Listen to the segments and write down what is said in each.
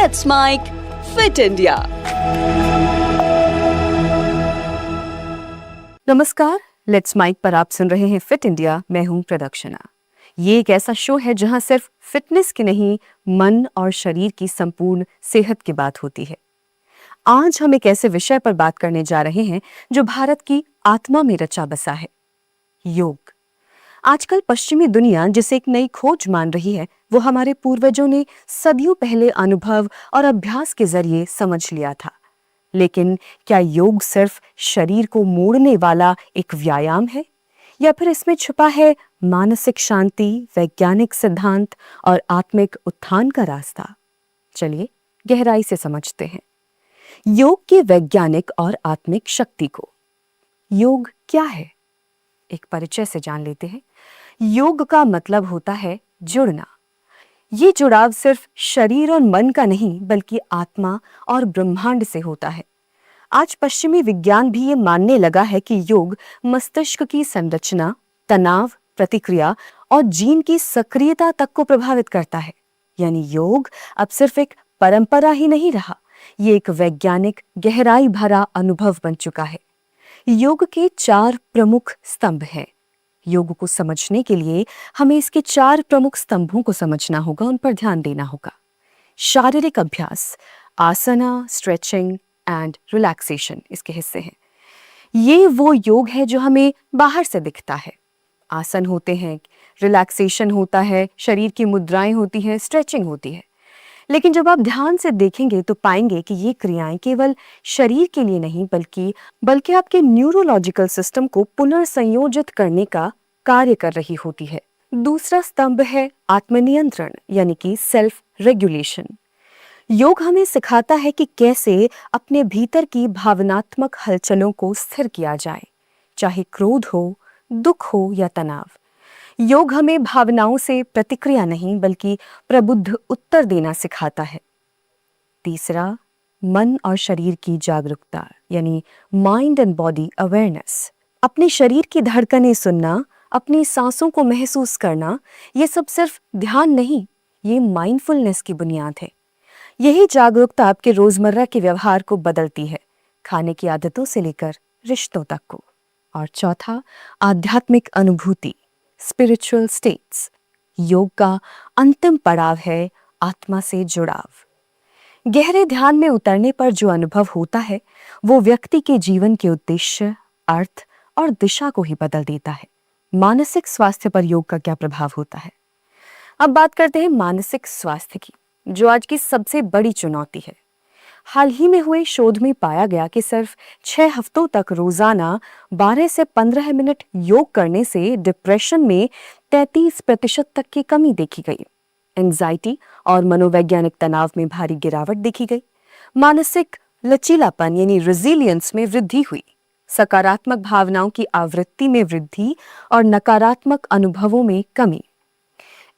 Let's Mike Fit India. नमस्कार, let's mic पर आप सुन रहे हैं फिट इंडिया। मैं हूं प्रदक्षिणा। ये एक ऐसा शो है जहां सिर्फ फिटनेस की नहीं, मन और शरीर की संपूर्ण सेहत की बात होती है। आज हम एक ऐसे विषय पर बात करने जा रहे हैं जो भारत की आत्मा में रचा बसा है, योग। आजकल पश्चिमी दुनिया जिसे एक नई खोज मान रही है, वो हमारे पूर्वजों ने सदियों पहले अनुभव और अभ्यास के जरिए समझ लिया था। लेकिन क्या योग सिर्फ शरीर को मोड़ने वाला एक व्यायाम है, या फिर इसमें छुपा है मानसिक शांति, वैज्ञानिक सिद्धांत और आत्मिक उत्थान का रास्ता? चलिए गहराई से समझते हैं योग की वैज्ञानिक और आत्मिक शक्ति को। योग क्या है, एक परिचय से जान लेते हैं। योग का मतलब होता है जुड़ना। ये जुड़ाव सिर्फ शरीर और मन का नहीं, बल्कि आत्मा और ब्रह्मांड से होता है। आज पश्चिमी विज्ञान भी ये मानने लगा है कि योग मस्तिष्क की संरचना, तनाव प्रतिक्रिया और जीन की सक्रियता तक को प्रभावित करता है। यानी योग अब सिर्फ एक परंपरा ही नहीं रहा, ये एक वैज्ञानिक गहराई भरा अनुभव बन चुका है। योग के 4 प्रमुख स्तंभ हैं। योग को समझने के लिए हमें इसके 4 प्रमुख स्तंभों को समझना होगा, उन पर ध्यान देना होगा। शारीरिक अभ्यास, आसना, स्ट्रेचिंग एंड रिलैक्सेशन इसके हिस्से हैं। ये वो योग है जो हमें बाहर से दिखता है। आसन होते हैं, रिलैक्सेशन होता है, शरीर की मुद्राएं होती हैं, स्ट्रेचिंग होती है। लेकिन जब आप ध्यान से देखेंगे तो पाएंगे कि ये क्रियाएं केवल शरीर के लिए नहीं, बल्कि आपके न्यूरोलॉजिकल सिस्टम को पुनर्संयोजित करने का कार्य कर रही होती है। दूसरा स्तंभ है आत्मनियंत्रण, यानी कि सेल्फ रेगुलेशन। योग हमें सिखाता है कि कैसे अपने भीतर की भावनात्मक हलचलों को स्थिर किया जाए, चाहे क्रोध हो, दुख हो या तनाव। योग हमें भावनाओं से प्रतिक्रिया नहीं, बल्कि प्रबुद्ध उत्तर देना सिखाता है। तीसरा, मन और शरीर की जागरूकता, यानी माइंड एंड बॉडी अवेयरनेस। अपने शरीर की धड़कनें सुनना, अपनी सांसों को महसूस करना, ये सब सिर्फ ध्यान नहीं, ये माइंडफुलनेस की बुनियाद है। यही जागरूकता आपके रोजमर्रा के व्यवहार को बदलती है, खाने की आदतों से लेकर रिश्तों तक को। और चौथा, आध्यात्मिक अनुभूति, स्पिरिचुअल स्टेट्स। योग का अंतिम पड़ाव है आत्मा से जुड़ाव। गहरे ध्यान में उतरने पर जो अनुभव होता है, वो व्यक्ति के जीवन के उद्देश्य, अर्थ और दिशा को ही बदल देता है। मानसिक स्वास्थ्य पर योग का क्या प्रभाव होता है? अब बात करते हैं मानसिक स्वास्थ्य की, जो आज की सबसे बड़ी चुनौती है। हाल ही में हुए शोध में पाया गया कि सिर्फ 6 हफ्तों तक रोजाना 12 से 15 मिनट योग करने से डिप्रेशन में 33% तक की कमी देखी गई। एंजाइटी और मनोवैज्ञानिक तनाव में भारी गिरावट देखी गई। मानसिक लचीलापन यानी रेजिलियंस में वृद्धि हुई। सकारात्मक भावनाओं की आवृत्ति में वृद्धि और नकारात्मक अनुभवों में कमी।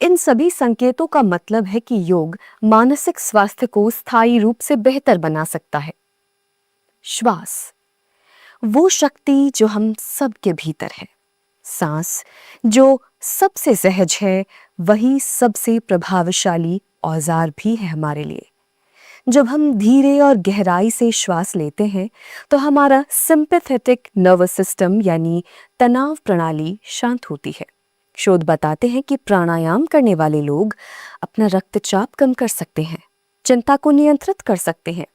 इन सभी संकेतों का मतलब है कि योग मानसिक स्वास्थ्य को स्थायी रूप से बेहतर बना सकता है। श्वास, वो शक्ति जो हम सबके भीतर है। सांस जो सबसे सहज है, वही सबसे प्रभावशाली औजार भी है हमारे लिए। जब हम धीरे और गहराई से श्वास लेते हैं तो हमारा सिंपैथेटिक नर्वस सिस्टम यानी तनाव प्रणाली शांत होती है। शोध बताते हैं कि प्राणायाम करने वाले लोग अपना रक्तचाप कम कर सकते हैं, चिंता को नियंत्रित कर सकते हैं,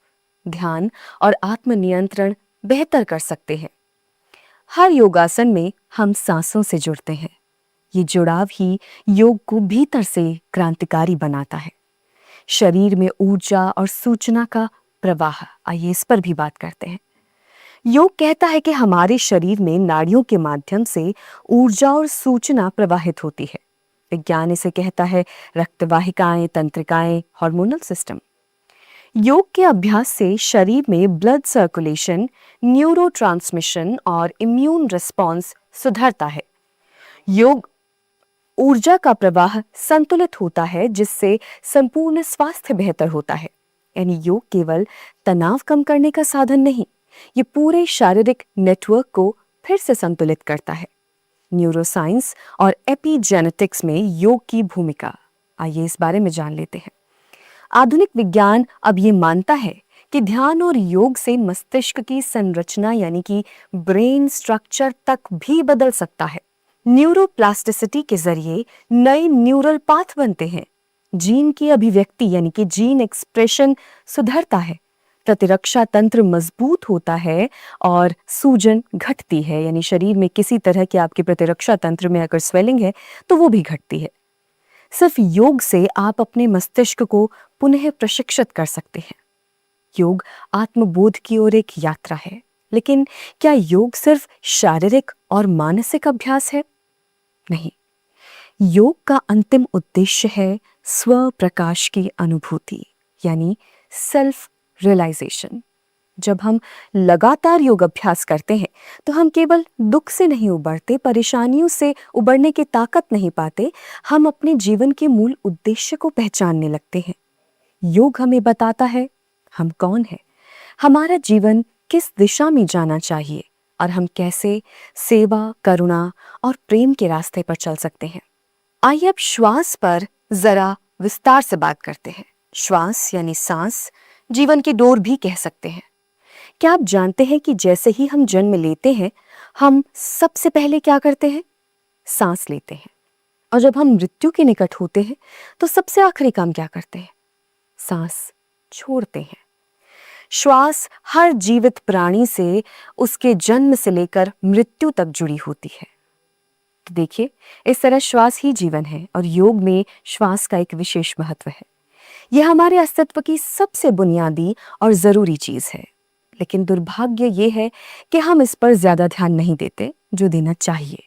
ध्यान और आत्मनियंत्रण बेहतर कर सकते हैं। हर योगासन में हम सांसों से जुड़ते हैं। ये जुड़ाव ही योग को भीतर से क्रांतिकारी बनाता है। शरीर में ऊर्जा और सूचना का प्रवाह, आइए इस पर भी बात करते हैं। योग कहता है कि हमारे शरीर में नाड़ियों के माध्यम से ऊर्जा और सूचना प्रवाहित होती है। विज्ञान इसे कहता है रक्तवाहिकाएं, तंत्रिकाएं, हार्मोनल सिस्टम। योग के अभ्यास से शरीर में ब्लड सर्कुलेशन, न्यूरोट्रांसमिशन और इम्यून रिस्पॉन्स सुधरता है। योग ऊर्जा का प्रवाह संतुलित होता है, जिससे संपूर्ण स्वास्थ्य बेहतर होता है। यानी योग केवल तनाव कम करने का साधन नहीं, ये पूरे शारीरिक नेटवर्क को फिर से संतुलित करता है। न्यूरोसाइंस और एपिजेनेटिक्स में योग की भूमिका, आइए इस बारे में जान लेते हैं। आधुनिक विज्ञान अब ये मानता है कि ध्यान और योग से मस्तिष्क की संरचना यानी कि ब्रेन स्ट्रक्चर तक भी बदल सकता है। न्यूरोप्लास्टिसिटी के जरिए नए न्यूरल पाथ बनते हैं, जीन की अभिव्यक्ति यानी कि जीन एक्सप्रेशन सुधरता है, प्रतिरक्षा तंत्र मजबूत होता है और सूजन घटती है, यानी शरीर में किसी तरह के आपके प्रतिरक्षा तंत्र में अगर स्वेलिंग है तो वो भी घटती है। सिर्फ योग से आप अपने मस्तिष्क को पुनः प्रशिक्षित कर सकते हैं। योग आत्मबोध की ओर एक यात्रा है, लेकिन क्या योग सिर्फ शारीरिक और मानसिक अभ्यास है? नहीं, योग का अंतिम उद्देश्य है स्व प्रकाश की अनुभूति यानी सेल्फ रियलाइजेशन। जब हम लगातार योग अभ्यास करते हैं तो हम केवल दुख से नहीं उबरते, परेशानियों से उबरने की ताकत नहीं पाते, हम अपने जीवन के मूल उद्देश्य को पहचानने लगते हैं। योग हमें बताता है हम कौन हैं, हमारा जीवन किस दिशा में जाना चाहिए और हम कैसे सेवा, करुणा और प्रेम के रास्ते पर चल सकते हैं। आइए अब श्वास पर जरा विस्तार से बात करते हैं। श्वास यानी सांस, जीवन की डोर भी कह सकते हैं। क्या आप जानते हैं कि जैसे ही हम जन्म लेते हैं, हम सबसे पहले क्या करते हैं? सांस लेते हैं। और जब हम मृत्यु के निकट होते हैं तो सबसे आखिरी काम क्या करते हैं? सांस छोड़ते हैं। श्वास हर जीवित प्राणी से उसके जन्म से लेकर मृत्यु तक जुड़ी होती है। तो देखिए, इस तरह श्वास ही जीवन है और योग में श्वास का एक विशेष महत्व है। यह हमारे अस्तित्व की सबसे बुनियादी और जरूरी चीज है, लेकिन दुर्भाग्य ये है कि हम इस पर ज्यादा ध्यान नहीं देते जो देना चाहिए।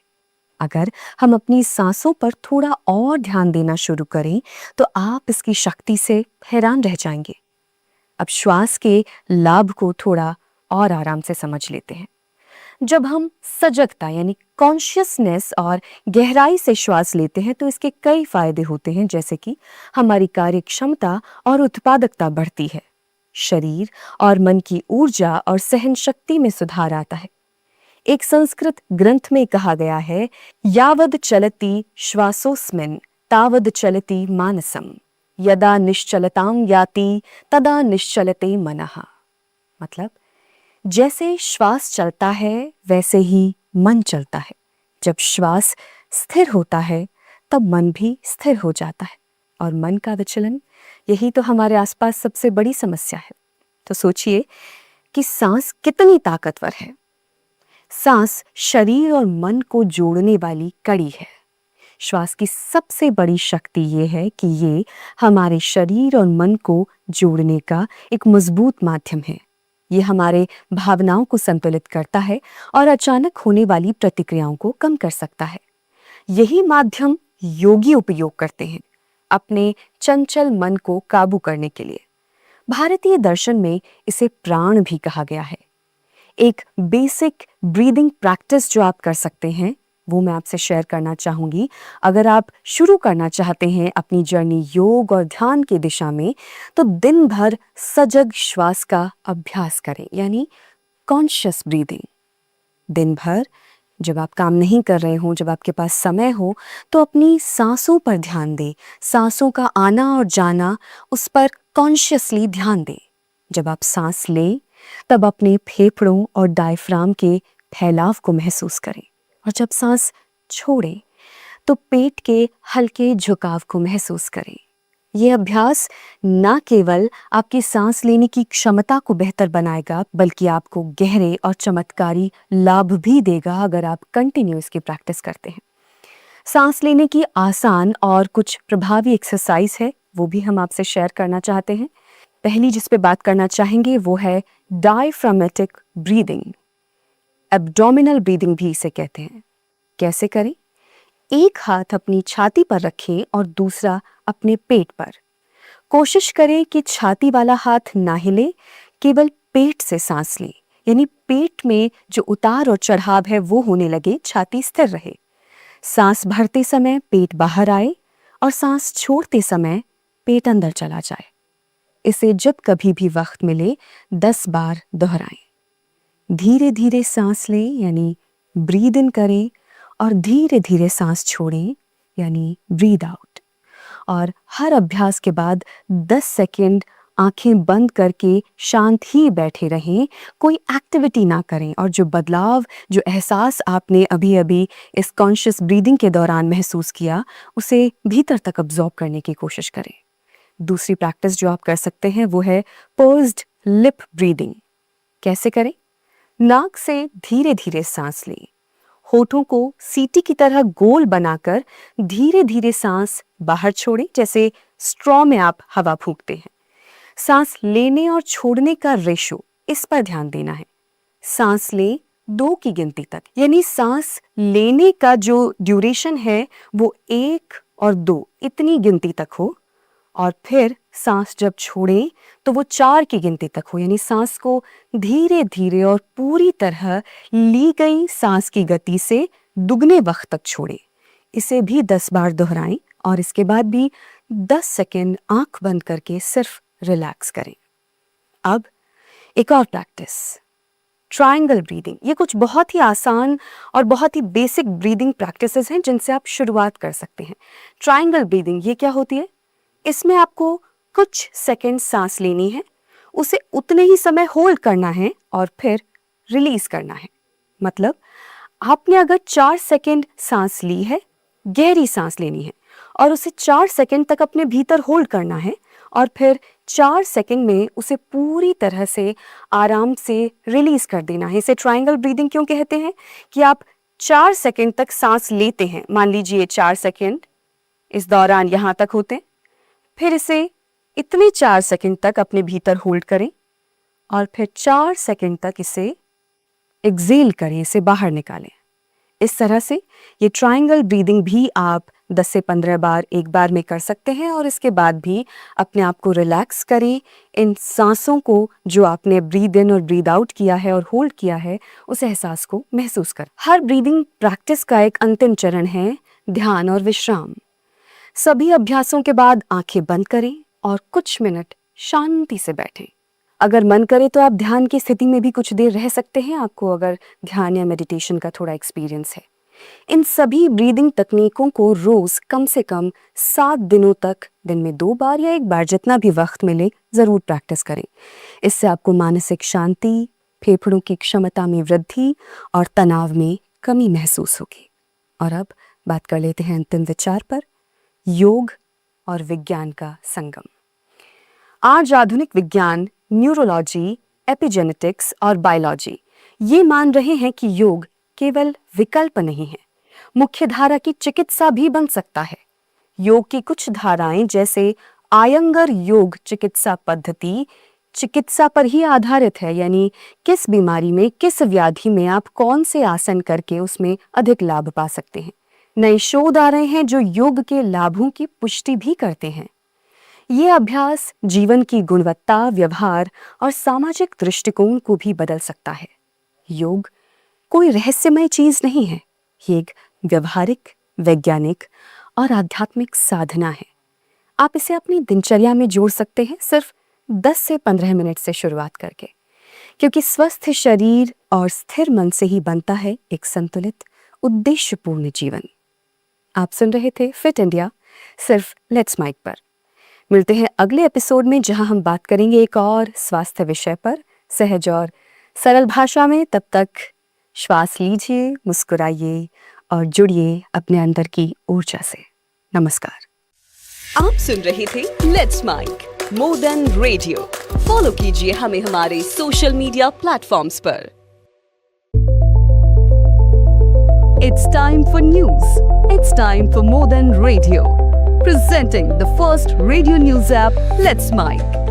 अगर हम अपनी सांसों पर थोड़ा और ध्यान देना शुरू करें तो आप इसकी शक्ति से हैरान रह जाएंगे। अब श्वास के लाभ को थोड़ा और आराम से समझ लेते हैं। जब हम सजगता यानी कॉन्शियसनेस और गहराई से श्वास लेते हैं तो इसके कई फायदे होते हैं, जैसे कि हमारी कार्य क्षमता और उत्पादकता बढ़ती है, शरीर और मन की ऊर्जा और सहन शक्ति में सुधार आता है। एक संस्कृत ग्रंथ में कहा गया है, यावद चलति श्वासोस्मिन् तावद चलति मानसम, यदा निश्चलतां याति तदा निश्चलते मनः। मतलब जैसे श्वास चलता है वैसे ही मन चलता है। जब श्वास स्थिर होता है तब मन भी स्थिर हो जाता है, और मन का विचलन यही तो हमारे आसपास सबसे बड़ी समस्या है। तो सोचिए कि सांस कितनी ताकतवर है। सांस शरीर और मन को जोड़ने वाली कड़ी है। श्वास की सबसे बड़ी शक्ति ये है कि ये हमारे शरीर और मन को जोड़ने का एक मजबूत माध्यम है। ये हमारे भावनाओं को संतुलित करता है और अचानक होने वाली प्रतिक्रियाओं को कम कर सकता है। यही माध्यम योगी उपयोग करते हैं अपने चंचल मन को काबू करने के लिए। भारतीय दर्शन में इसे प्राण भी कहा गया है। एक बेसिक ब्रीदिंग प्रैक्टिस जो आप कर सकते हैं वो मैं आपसे शेयर करना चाहूंगी। अगर आप शुरू करना चाहते हैं अपनी जर्नी योग और ध्यान की दिशा में, तो दिन भर सजग श्वास का अभ्यास करें, यानी कॉन्शियस ब्रीदिंग। दिन भर जब आप काम नहीं कर रहे हो, जब आपके पास समय हो, तो अपनी सांसों पर ध्यान दें। सांसों का आना और जाना, उस पर कॉन्शियसली ध्यान दें। जब आप सांस लें तब अपने फेफड़ों और डायफ्राम के फैलाव को महसूस करें, और जब सांस छोड़ें तो पेट के हल्के झुकाव को महसूस करें। यह अभ्यास न केवल आपकी सांस लेने की क्षमता को बेहतर बनाएगा, बल्कि आपको गहरे और चमत्कारी लाभ भी देगा अगर आप कंटिन्यू इसकी प्रैक्टिस करते हैं। सांस लेने की आसान और कुछ प्रभावी एक्सरसाइज है, वो भी हम आपसे शेयर करना चाहते हैं। पहली जिस पे बात करना चाहेंगे वो है डायफ्रामेटिक ब्रीदिंग। एब्डोमिनल ब्रीदिंग भी इसे कहते हैं। कैसे करें? एक हाथ अपनी छाती पर रखें और दूसरा अपने पेट पर। कोशिश करें कि छाती वाला हाथ ना हिले, केवल पेट से सांस लें, यानी पेट में जो उतार और चढ़ाव है वो होने लगे, छाती स्थिर रहे। सांस भरते समय पेट बाहर आए और सांस छोड़ते समय पेट अंदर चला जाए। इसे जब कभी भी वक्त मिले 10 बार दोहराएं। धीरे धीरे सांस लें, यानी ब्रीद इन करें, और धीरे धीरे सांस छोड़ें, यानी ब्रीद आउट। और हर अभ्यास के बाद 10 सेकंड आंखें बंद करके शांत ही बैठे रहें, कोई एक्टिविटी ना करें और जो बदलाव, जो एहसास आपने अभी-अभी इस कॉन्शियस ब्रीदिंग के दौरान महसूस किया, उसे भीतर तक अब्जॉर्ब करने की कोशिश करें। दूसरी प्रैक्टिस जो आप कर सकते हैं वो है पर्स्ड लिप ब्रीदिंग। कैसे करें? नाक से धीरे-धीरे सांस लें। होठों को सीटी की तरह गोल बनाकर धीरे-धीरे सांस बाहर छोड़ें, जैसे स्ट्रॉ में आप हवा फूंकते हैं। सांस लेने और छोड़ने का रेशो, इस पर ध्यान देना है। सांस लें 2 की गिनती तक, यानी सांस लेने का जो ड्यूरेशन है वो 1 और 2 इतनी गिनती तक हो, और फिर सांस जब छोड़ें तो वो 4 की गिनती तक हो, यानी सांस को धीरे धीरे और पूरी तरह ली गई सांस की गति से दुगने वक्त तक छोड़ें। इसे भी 10 बार दोहराएं और इसके बाद भी 10 सेकंड आंख बंद करके सिर्फ रिलैक्स करें। अब एक और प्रैक्टिस, ट्रायंगल ब्रीदिंग। ये कुछ बहुत ही आसान और बहुत ही बेसिक ब्रीदिंग प्रैक्टिसेस हैं जिनसे आप शुरुआत कर सकते हैं। ट्रायंगल ब्रीदिंग ये क्या होती है? इसमें आपको कुछ सेकंड सांस लेनी है, उसे उतने ही समय होल्ड करना है और फिर रिलीज करना है। मतलब आपने अगर 4 सेकंड सांस ली है, गहरी सांस लेनी है और उसे 4 सेकंड तक अपने भीतर होल्ड करना है और फिर 4 सेकंड में उसे पूरी तरह से आराम से रिलीज कर देना है। इसे ट्रायंगल ब्रीदिंग क्यों कहते हैं? कि आप 4 सेकंड तक सांस लेते हैं, मान लीजिए 4 सेकंड इस दौरान यहां तक होते हैं, फिर इसे इतने 4 सेकंड तक अपने भीतर होल्ड करें और फिर 4 सेकंड तक इसे एक्सेल करें, इसे बाहर निकालें। इस तरह से ये ट्रायंगल ब्रीदिंग भी आप 10 से 15 बार एक बार में कर सकते हैं और इसके बाद भी अपने आप को रिलैक्स करें। इन सांसों को जो आपने ब्रीद इन और ब्रीद आउट किया है और होल्ड किया है, उस एहसास को महसूस कर। हर ब्रीदिंग प्रैक्टिस का एक अंतिम चरण है ध्यान और विश्राम। सभी अभ्यासों के बाद आंखें बंद करें और कुछ मिनट शांति से बैठें। अगर मन करे तो आप ध्यान की स्थिति में भी कुछ देर रह सकते हैं, आपको अगर ध्यान या मेडिटेशन का थोड़ा एक्सपीरियंस है। इन सभी ब्रीदिंग तकनीकों को रोज कम से कम 7 दिनों तक, दिन में 2 बार या 1 बार, जितना भी वक्त मिले, जरूर प्रैक्टिस करें। इससे आपको मानसिक शांति, फेफड़ों की क्षमता में वृद्धि और तनाव में कमी महसूस होगी। और अब बात कर लेते हैं अंतिम विचार पर, योग और विज्ञान का संगम। आज आधुनिक विज्ञान, न्यूरोलॉजी, एपिजेनेटिक्स और बायोलॉजी ये मान रहे हैं कि योग केवल विकल्प नहीं है, मुख्य धारा की चिकित्सा भी बन सकता है। योग की कुछ धाराएं जैसे आयंगर योग चिकित्सा पद्धति चिकित्सा पर ही आधारित है, यानी किस बीमारी में, किस व्याधि में आप कौन से आसन करके उसमें अधिक लाभ पा सकते हैं। नए शोध आ रहे हैं जो योग के लाभों की पुष्टि भी करते हैं। ये अभ्यास जीवन की गुणवत्ता, व्यवहार और सामाजिक दृष्टिकोण को भी बदल सकता है। योग कोई रहस्यमय चीज नहीं है, ये एक व्यवहारिक, वैज्ञानिक और आध्यात्मिक साधना है। आप इसे अपनी दिनचर्या में जोड़ सकते हैं, सिर्फ 10 से 15 मिनट से शुरुआत करके, क्योंकि स्वस्थ शरीर और स्थिर मन से ही बनता है एक संतुलित, उद्देश्यपूर्ण जीवन। आप सुन रहे थे फिट इंडिया, सिर्फ लेट्स माइक पर। मिलते हैं अगले एपिसोड में, जहां हम बात करेंगे एक और स्वास्थ्य विषय पर, सहज और सरल भाषा में। तब तक श्वास लीजिए, मुस्कुराइए और जुड़िए अपने अंदर की ऊर्जा से। नमस्कार। आप सुन रहे थे let's mic more than radio. Follow कीजिए हमें हमारे सोशल मीडिया प्लेटफॉर्म्स पर। It's time for news. It's time for more than radio. Presenting the first radio news app, Let's Mike.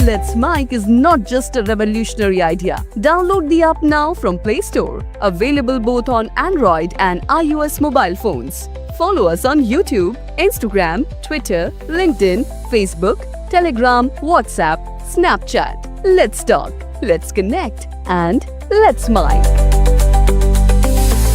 Let's Mike is not just a revolutionary idea. Download the app now from Play Store. Available both on Android and iOS mobile phones. Follow us on YouTube, Instagram, Twitter, LinkedIn, Facebook, Telegram, WhatsApp, Snapchat. Let's talk, let's connect, and let's Mike.